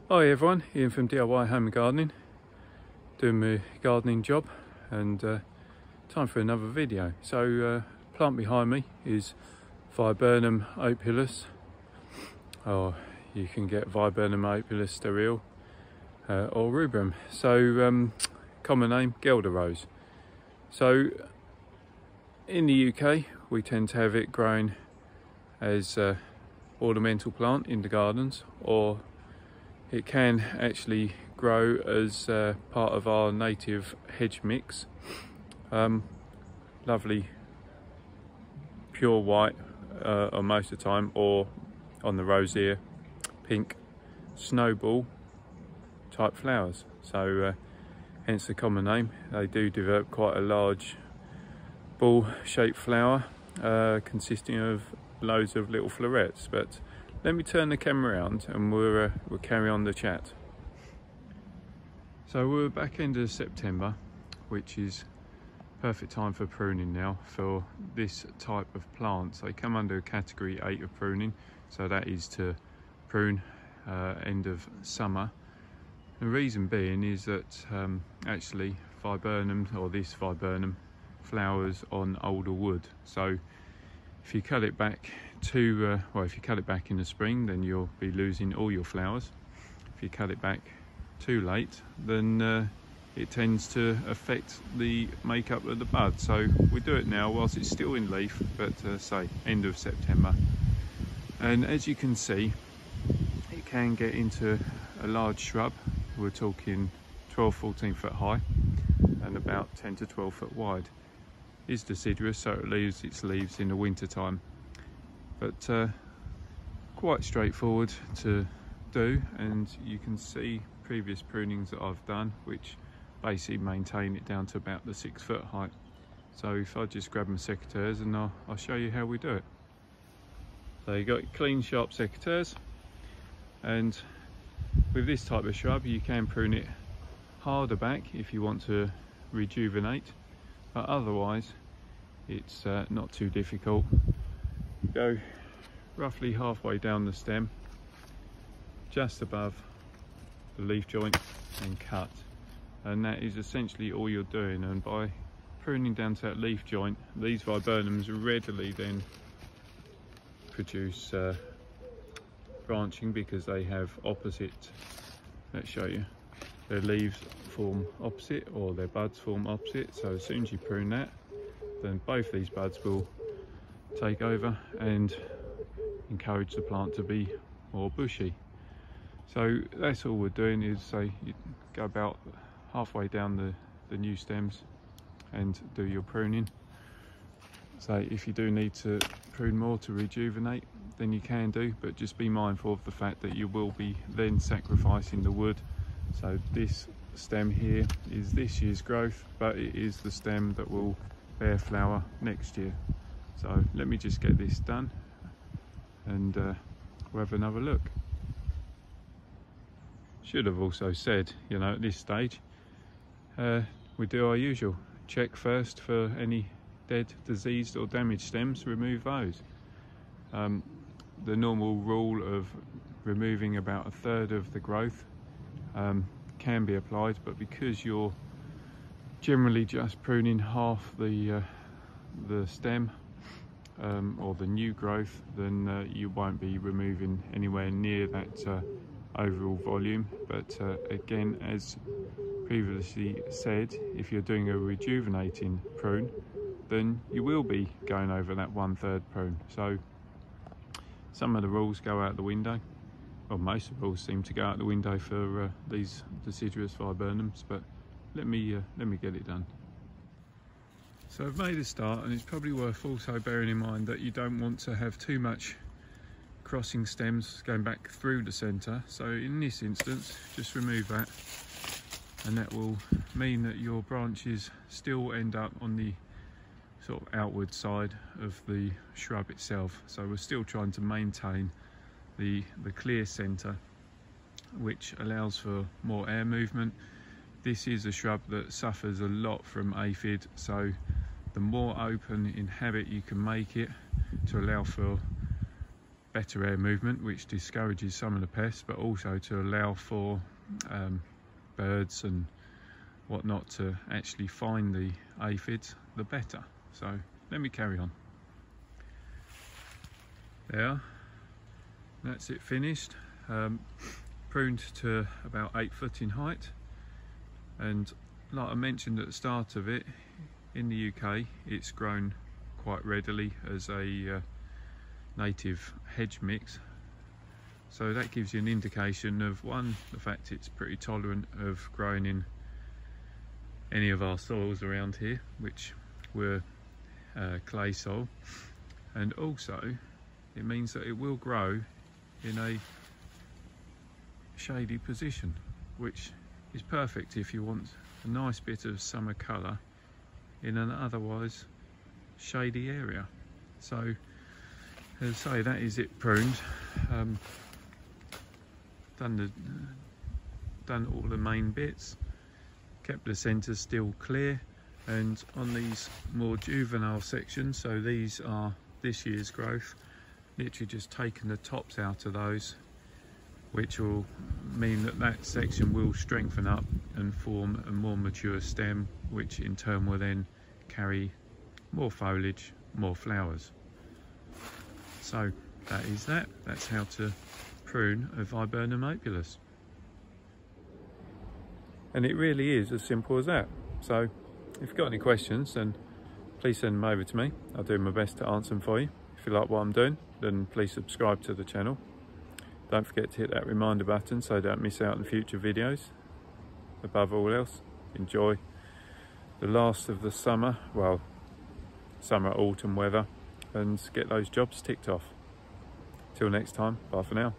Hi everyone, Ian from DIY Home and Gardening, doing my gardening job, and time for another video. So plant behind me is Viburnum Opulus, or you can get Viburnum Opulus Sterile or Rubrum. So common name, Guelder rose. So in the UK we tend to have it grown as ornamental plant in the gardens, or it can actually grow as part of our native hedge mix. Lovely pure white on most of the time, or on the rosier, pink snowball type flowers. So hence the common name. They do develop quite a large ball shaped flower consisting of loads of little florets. But let me turn the camera around and we'll carry on the chat. So we're back end of September, which is perfect time for pruning now for this type of plants. They come under category 8 of pruning, so that is to prune end of summer. The reason being is that actually viburnum, or this viburnum, flowers on older wood. So if you cut it back to, if you cut it back in the spring, then you'll be losing all your flowers. If you cut it back too late, then it tends to affect the makeup of the bud. So we do it now whilst it's still in leaf, but say end of September. And as you can see, it can get into a large shrub. We're talking 12-14 foot high and about 10 to 12 foot wide. Is deciduous, so it leaves its leaves in the winter time, but quite straightforward to do. And you can see previous prunings that I've done which basically maintain it down to about the 6 foot height. So if I just grab my secateurs and I'll show you how we do it. So you got clean sharp secateurs, and with this type of shrub you can prune it harder back if you want to rejuvenate, but otherwise it's not too difficult. Go roughly halfway down the stem, just above the leaf joint, and cut. And that is essentially all you're doing. And by pruning down to that leaf joint, these viburnums readily then produce branching, because they have opposite, let's show you, their leaves form opposite, or their buds form opposite. So as soon as you prune that, then both these buds will take over and encourage the plant to be more bushy. So that's all we're doing, is say you go about halfway down the new stems and do your pruning. So if you do need to prune more to rejuvenate, then you can do, but just be mindful of the fact that you will be then sacrificing the wood. So this stem here is this year's growth, but it is the stem that will bear flower next year. So let me just get this done and we'll have another look. Should have also said, you know, at this stage we do our usual check first for any dead, diseased or damaged stems. Remove those. The normal rule of removing about 1/3 of the growth can be applied, but because you're generally just pruning half the stem or the new growth, then you won't be removing anywhere near that overall volume. But again, as previously said, if you're doing a rejuvenating prune, then you will be going over that 1/3 prune. So some of the rules go out the window. Well, most of the rules seem to go out the window for these deciduous viburnums, but let me get it done. So I've made a start, and it's probably worth also bearing in mind that you don't want to have too much crossing stems going back through the centre. So in this instance, just remove that, and that will mean that your branches still end up on the sort of outward side of the shrub itself. So we're still trying to maintain the clear centre, which allows for more air movement. This is a shrub that suffers a lot from aphid, so the more open in habit you can make it to allow for better air movement, which discourages some of the pests, but also to allow for birds and whatnot to actually find the aphids, the better. So let me carry on. There, that's it finished. Pruned to about 8 foot in height, and like I mentioned at the start of it, in the UK it's grown quite readily as a native hedge mix, so that gives you an indication of, one, the fact it's pretty tolerant of growing in any of our soils around here, which were clay soil, and also it means that it will grow in a shady position, which is perfect if you want a nice bit of summer colour in an otherwise shady area. So as I say, that is it pruned. Done all the main bits, kept the centres still clear, and on these more juvenile sections, so these are this year's growth, literally just taken the tops out of those, which will mean that that section will strengthen up and form a more mature stem, which in turn will then carry more foliage, more flowers. So that is that. That's how to prune a Viburnum opulus. And it really is as simple as that. So if you've got any questions, then please send them over to me. I'll do my best to answer them for you. If you like what I'm doing, then please subscribe to the channel. Don't forget to hit that reminder button so you don't miss out on future videos. Above all else, enjoy the last of the summer, well, summer, autumn weather, and get those jobs ticked off. Till next time, bye for now.